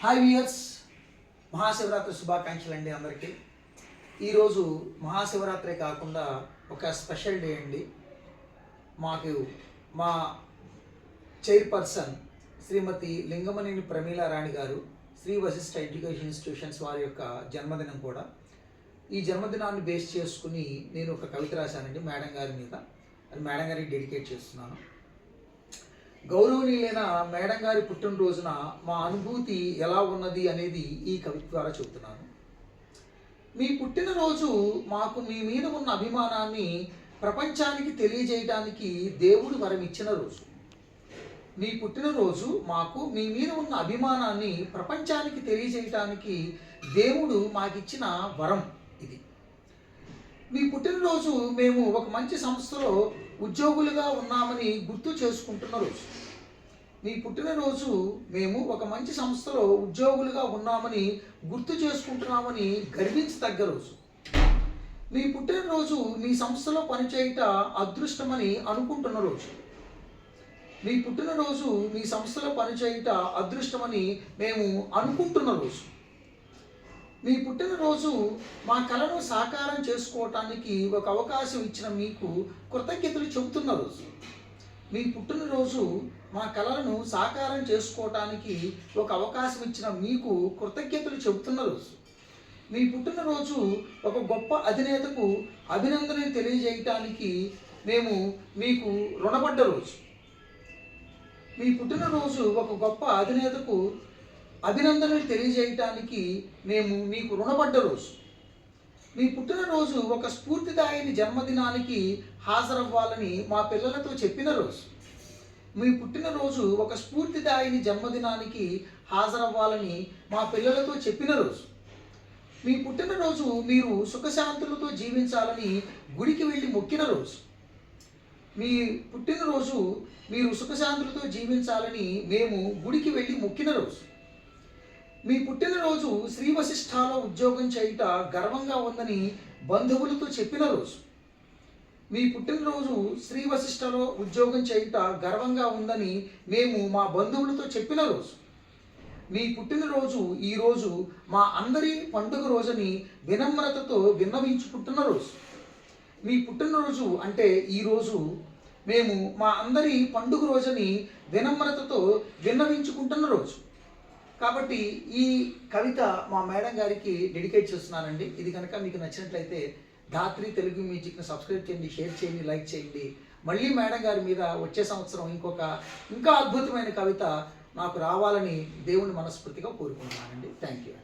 Hi viewers, Mahashivratri శుభాకాంక్షలు అండి అందరికీ. ఈరోజు మహాశివరాత్రి కాకుండా ఒక స్పెషల్ డే అండి. మా చైర్పర్సన్ శ్రీమతి లింగమనేని ప్రమీలా రాణి గారు, శ్రీ వశిష్ఠ ఎడ్యుకేషన్ ఇన్స్టిట్యూషన్స్ వారి యొక్క జన్మదినం కూడా. ఈ జన్మదినాన్ని బేస్ చేసుకుని నేను ఒక కవిత రాశానండి మేడం గారి మీద. అది మేడం గారికి డెడికేట్ చేస్తున్నాను. గౌరవనీయులైన మేడం గారి పుట్టినరోజున మా అనుభూతి ఎలా ఉన్నది అనేది ఈ కవిత ద్వారా చెబుతున్నాను. మీ పుట్టినరోజు మాకు మీ మీద ఉన్న అభిమానాన్ని ప్రపంచానికి తెలియజేయడానికి దేవుడు వరమిచ్చిన రోజు. మీ పుట్టినరోజు మాకు మీ మీద ఉన్న అభిమానాన్ని ప్రపంచానికి తెలియజేయడానికి దేవుడు మాకిచ్చిన వరం ఇది. మీ పుట్టినరోజు మేము ఒక మంచి సంస్థలో ఉద్యోగులుగా ఉన్నామని గుర్తు చేసుకుంటున్న రోజు. మీ పుట్టినరోజు మేము ఒక మంచి సంస్థలో ఉద్యోగులుగా ఉన్నామని గుర్తు చేసుకుంటున్నామని గర్వించదగ్గ రోజు. మీ పుట్టినరోజు మీ సంస్థలో పనిచేయట అదృష్టమని అనుకుంటున్న రోజు. మీ పుట్టినరోజు మీ సంస్థలో పనిచేయట అదృష్టమని మేము అనుకుంటున్న రోజు. మీ పుట్టినరోజు మా కళను సాకారం చేసుకోవటానికి ఒక అవకాశం ఇచ్చిన మీకు కృతజ్ఞతలు చెబుతున్న రోజు. మీ పుట్టినరోజు మా కళలను సాకారం చేసుకోవటానికి ఒక అవకాశం ఇచ్చిన మీకు కృతజ్ఞతలు చెబుతున్న రోజు. మీ పుట్టినరోజు ఒక గొప్ప అధినేతకు అభినందనలు తెలియజేయటానికి మేము మీకు రుణపడ్డ రోజు. మీ పుట్టినరోజు ఒక గొప్ప అధినేతకు అభినందనలు తెలియజేయటానికి మేము మీకు రుణపడ్డ రోజు. మీ పుట్టినరోజు ఒక స్ఫూర్తిదాయని జన్మదినానికి హాజరవ్వాలని మా పిల్లలతో చెప్పిన రోజు. మీ పుట్టినరోజు ఒక స్ఫూర్తిదాయని జన్మదినానికి హాజరవ్వాలని మా పిల్లలతో చెప్పిన రోజు. మీ పుట్టినరోజు మీరు సుఖశాంతులతో జీవించాలని గుడికి వెళ్ళి మొక్కిన రోజు. మీ పుట్టినరోజు మీరు సుఖశాంతులతో జీవించాలని మేము గుడికి వెళ్ళి మొక్కిన రోజు. మీ పుట్టినరోజు శ్రీ వశిష్ఠలో ఉద్యోగం చేయుట గర్వంగా ఉందని బంధువులతో చెప్పిన రోజు. మీ పుట్టినరోజు శ్రీ వశిష్ఠలో ఉద్యోగం చేయుట గర్వంగా ఉందని మేము మా బంధువులతో చెప్పిన రోజు. మీ పుట్టినరోజు ఈరోజు మా అందరి పండుగ రోజుని వినమ్రతతో విన్నవించుకుంటున్న రోజు. మీ పుట్టినరోజు అంటే ఈరోజు మేము మా అందరి పండుగ రోజుని వినమ్రతతో విన్నవించుకుంటున్న రోజు. కాబట్టి ఈ కవిత మా మేడం గారికి డెడికేట్ చేస్తున్నానండి. ఇది కనుక మీకు నచ్చినట్లయితే ధాత్రి తెలుగు మ్యూజిక్ని సబ్స్క్రైబ్ చేయండి, షేర్ చేయండి, లైక్ చేయండి. మళ్ళీ మేడం గారి మీద వచ్చే సంవత్సరం ఇంకా అద్భుతమైన కవిత నాకు రావాలని దేవుని మనస్ఫూర్తిగా కోరుకుంటున్నానండి. Thank you.